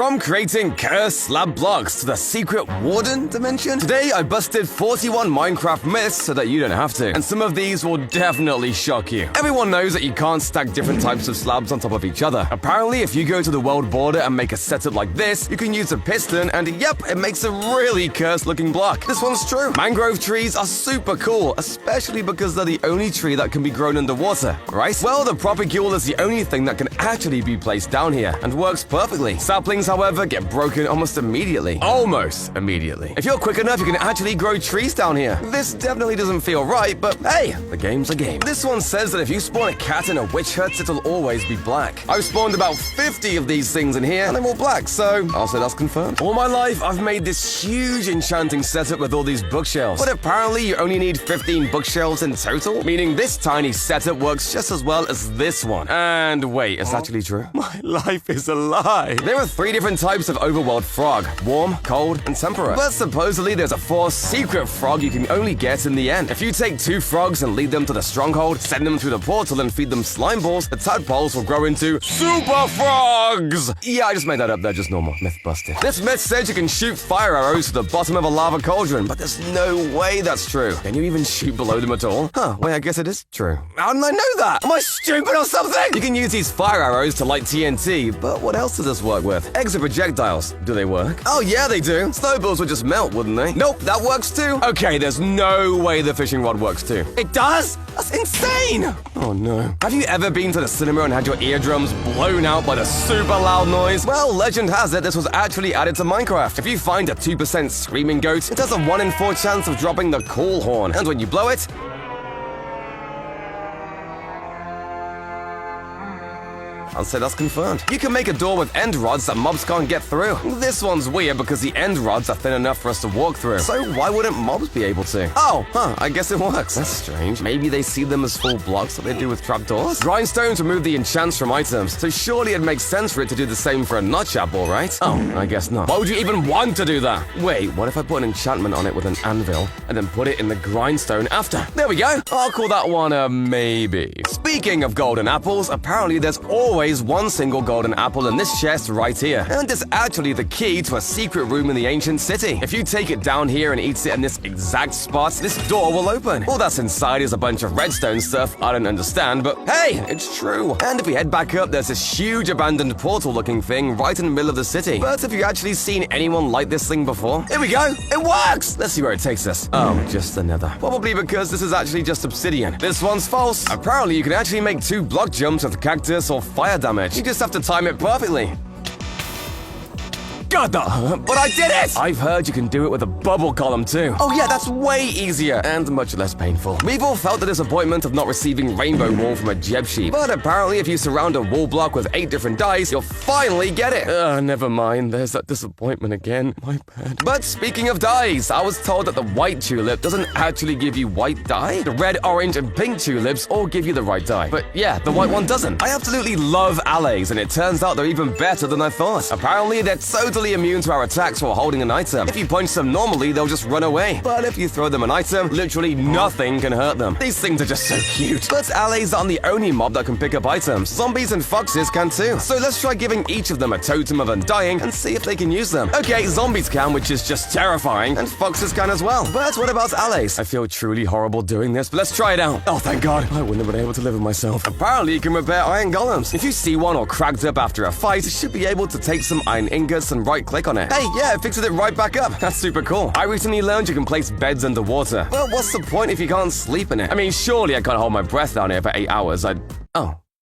From creating cursed slab blocks to the secret warden dimension, today I busted 41 Minecraft myths so that you don't have to. And some of these will definitely shock you. Everyone knows that you can't stack different types of slabs on top of each other. Apparently, if you go to the world border and make a setup like this, you can use a piston and yep, it makes a really cursed looking block. This one's true. Mangrove trees are super cool, especially because they're the only tree that can be grown underwater, right? Well, the propagule is the only thing that can actually be placed down here and works perfectly. Saplings, however, get broken almost immediately. Almost immediately. If you're quick enough, you can actually grow trees down here. This definitely doesn't feel right, but hey, the game's a game. This one says that if you spawn a cat in a witch hut, it'll always be black. I've spawned about 50 of these things in here, and they're all black, so I'll say that's confirmed. All my life, I've made this huge enchanting setup with all these bookshelves, but apparently you only need 15 bookshelves in total, meaning this tiny setup works just as well as this one. And wait, it's actually true? My life is a lie. There are 3 different types of overworld frog: warm, cold, and temperate. But supposedly there's a 4th secret frog you can only get in the end. If you take 2 frogs and lead them to the stronghold, send them through the portal and feed them slime balls, the tadpoles will grow into super frogs! Yeah, I just made that up, they're just normal. Myth busted. This myth says you can shoot fire arrows to the bottom of a lava cauldron, but there's no way that's true. Can you even shoot below them at all? Huh, wait, I guess it is true. How didn't I know that? Am I stupid or something? You can use these fire arrows to light TNT, but what else does this work with? Eggs are projectiles. Do they work? Oh yeah, they do. Snowballs would just melt, wouldn't they? Nope, that works too. Okay, there's no way the fishing rod works too. It does? That's insane! Oh no. Have you ever been to the cinema and had your eardrums blown out by the super loud noise? Well, legend has it this was actually added to Minecraft. If you find a 2% screaming goat, it has a 1 in 4 chance of dropping the call horn. And when you blow it, I'll say that's confirmed. You can make a door with end rods that mobs can't get through. This one's weird because the end rods are thin enough for us to walk through. So why wouldn't mobs be able to? Oh, I guess it works. That's strange. Maybe they see them as full blocks like they do with trapdoors? Grindstones remove the enchants from items, so surely it makes sense for it to do the same for a notch apple, right? Oh, I guess not. Why would you even want to do that? Wait, what if I put an enchantment on it with an anvil and then put it in the grindstone after? There we go. I'll call that one a maybe. Speaking of golden apples, apparently there's always one single golden apple in this chest right here, and it's actually the key to a secret room in the ancient city. If you take it down here and eat it in this exact spot, this door will open. All that's inside is a bunch of redstone stuff I don't understand, but hey, it's true. And if we head back up, there's this huge abandoned portal looking thing right in the middle of the city. But have you actually seen anyone like this thing before? Here we go. It works. Let's see where it takes us. Oh, just the nether. Probably because this is actually just obsidian. This one's false. Apparently you can actually make 2 block jumps with cactus or fire damage. You just have to time it perfectly. God, but I did it! I've heard you can do it with a bubble column too. Oh yeah, that's way easier and much less painful. We've all felt the disappointment of not receiving rainbow wool from a Jeb sheep, but apparently if you surround a wool block with 8 different dyes, you'll finally get it. Never mind, there's that disappointment again. My bad. But speaking of dyes, I was told that the white tulip doesn't actually give you white dye. The red, orange, and pink tulips all give you the right dye. But yeah, the white one doesn't. I absolutely love allays, and it turns out they're even better than I thought. Apparently, they're totally immune to our attacks while holding an item. If you punch them normally, they'll just run away. But if you throw them an item, literally nothing can hurt them. These things are just so cute. But allays aren't the only mob that can pick up items. Zombies and foxes can too. So let's try giving each of them a totem of undying and see if they can use them. Okay, zombies can, which is just terrifying, and foxes can as well. But what about allays? I feel truly horrible doing this, but let's try it out. Oh, thank God. I wouldn't have been able to live with myself. Apparently, you can repair iron golems. If you see one all cracked up after a fight, you should be able to take some iron ingots and right-click on it. Hey, yeah, it fixes it right back up. That's super cool. I recently learned you can place beds underwater. Well, what's the point if you can't sleep in it? I mean, surely I can't hold my breath down here for 8 hours.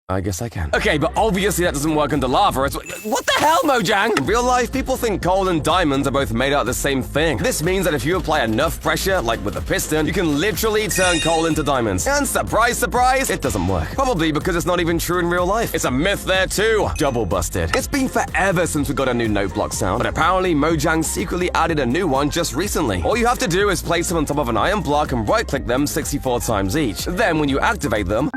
I guess I can. Okay, but obviously that doesn't work under lava. What the hell, Mojang? In real life, people think coal and diamonds are both made out of the same thing. This means that if you apply enough pressure, like with a piston, you can literally turn coal into diamonds. And surprise, surprise, it doesn't work. Probably because it's not even true in real life. It's a myth there too. Double busted. It's been forever since we got a new note block sound, but apparently Mojang secretly added a new one just recently. All you have to do is place them on top of an iron block and right-click them 64 times each. Then when you activate them,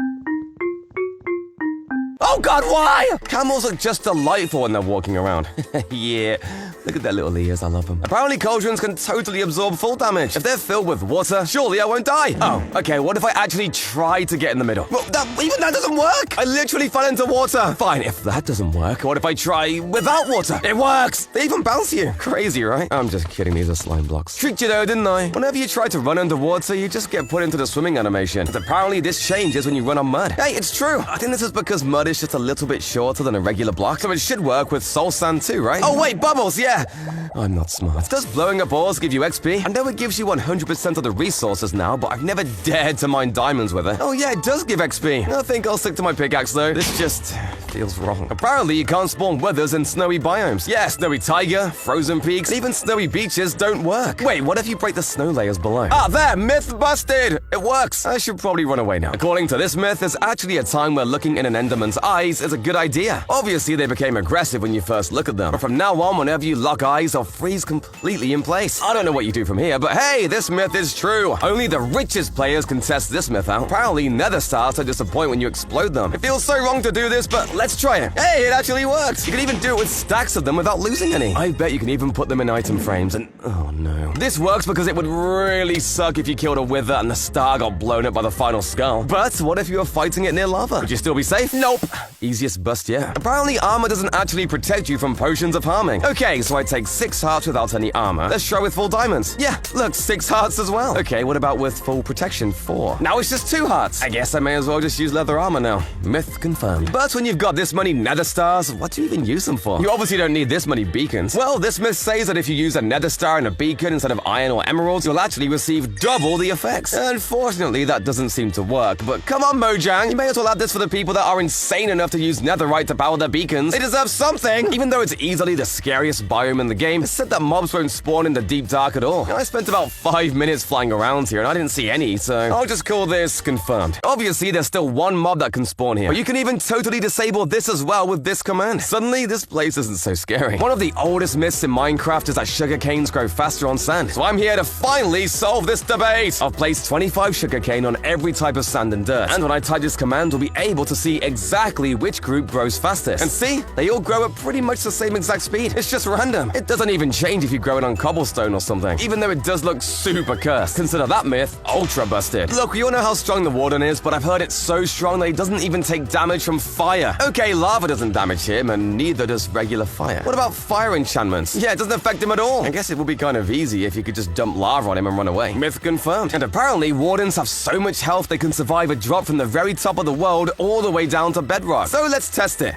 Oh god, why? Camels look just delightful when they're walking around. Yeah, look at their little ears, I love them. Apparently cauldrons can totally absorb full damage. If they're filled with water, surely I won't die. Oh, okay, what if I actually try to get in the middle? Well, even that doesn't work. I literally fell into water. Fine, if that doesn't work, what if I try without water? It works. They even bounce you. Crazy, right? I'm just kidding, these are slime blocks. Tricked you though, didn't I? Whenever you try to run underwater, you just get put into the swimming animation. But apparently this changes when you run on mud. Hey, it's true. I think this is because mud is just a little bit shorter than a regular block, so it should work with soul sand too, right? Oh wait, bubbles, yeah. I'm not smart. Does blowing up ores give you XP? I know it gives you 100% of the resources now, but I've never dared to mine diamonds with it. Oh yeah, it does give XP. I think I'll stick to my pickaxe though. This just feels wrong. Apparently you can't spawn withers in snowy biomes. Yeah, snowy taiga, frozen peaks, even snowy beaches don't work. Wait, what if you break the snow layers below? Ah, there, myth busted! It works. I should probably run away now. According to this myth, there's actually a time where looking in an enderman's eyes is a good idea. Obviously, they became aggressive when you first look at them, but from now on, whenever you lock eyes, they'll freeze completely in place. I don't know what you do from here, but hey, this myth is true. Only the richest players can test this myth out. Apparently, nether stars are disappoint when you explode them. It feels so wrong to do this, but let's try it. Hey, it actually works. You can even do it with stacks of them without losing any. I bet you can even put them in item frames and oh no. This works because it would really suck if you killed a wither and the star got blown up by the final skull. But what if you were fighting it near lava? Would you still be safe? Nope. Easiest bust yet. Apparently armor doesn't actually protect you from potions of harming. Okay, so I take 6 hearts without any armor. Let's try with full diamonds. Yeah, look, 6 hearts as well. Okay, what about with full protection? 4. Now it's just 2 hearts. I guess I may as well just use leather armor now. Myth confirmed. But when you've got this many nether stars, what do you even use them for? You obviously don't need this many beacons. Well, this myth says that if you use a nether star and a beacon instead of iron or emeralds, you'll actually receive double the effects. Unfortunately, that doesn't seem to work, but come on, Mojang, you may as well add this for the people that are insane enough to use netherite to power their beacons. They deserve something! Even though it's easily the scariest biome in the game, it's said that mobs won't spawn in the deep dark at all. I spent about 5 minutes flying around here and I didn't see any, so I'll just call this confirmed. Obviously, there's still one mob that can spawn here, but you can even totally disable this as well with this command. Suddenly, this place isn't so scary. One of the oldest myths in Minecraft is that sugar canes grow faster on sand, so I'm here to finally solve this debate. I've placed 25 sugarcane on every type of sand and dirt, and when I type this command, we'll be able to see exactly which group grows fastest. And see, they all grow at pretty much the same exact speed. It's just random. It doesn't even change if you grow it on cobblestone or something, even though it does look super cursed. Consider that myth ultra busted. Look, we all know how strong the warden is, but I've heard it's so strong that he doesn't even take damage from fire. Okay, lava doesn't damage him, and neither does regular fire. What about fire enchantments? Yeah, it doesn't affect him at all. I guess it would be kind of easy if you could just dump lava on him and run away. Myth confirmed. And apparently, wardens have so much health they can survive a drop from the very top of the world all the way down to bedrock. So let's test it.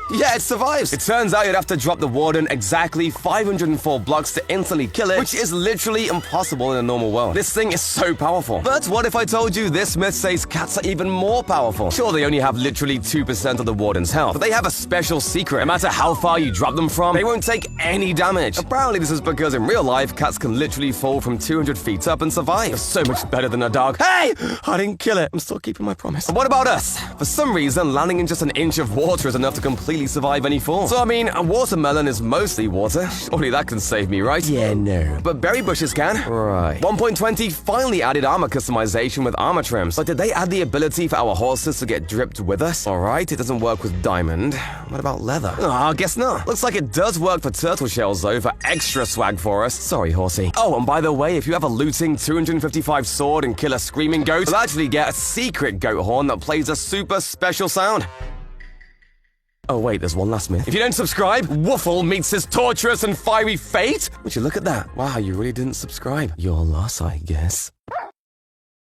Yeah, it survives. It turns out you'd have to drop the warden exactly 504 blocks to instantly kill it, which is literally impossible in a normal world. This thing is so powerful. But what if I told you this myth says cats are even more powerful? Sure, they only have literally 2% of the warden's health, but they have a special secret. No matter how far you drop them from, they won't take any damage. Apparently, this is because in real life, cats can literally fall from 200 feet up and survive. It's so much better than a dog. Hey! I didn't kill it. I'm still keeping my promise. But what about us? For some reason, landing in just an inch of water is enough to completely survive any fall. So I mean, a watermelon is mostly water. Surely that can save me, right? Yeah, no. But berry bushes can. Right. 1.20 finally added armor customization with armor trims. But did they add the ability for our horses to get dripped with us? Alright, it doesn't work with diamond. What about leather? Oh, I guess not. Looks like it does work for turtle shells though, for extra swag for us. Sorry, horsey. Oh, and by the way, if you have a looting 255 sword and kill a screaming goat, you'll actually get a secret goat horn that plays a super special sound. Oh wait, there's one last myth. If you don't subscribe, Woofle meets his torturous and fiery fate? Would you look at that? Wow, you really didn't subscribe. Your loss, I guess.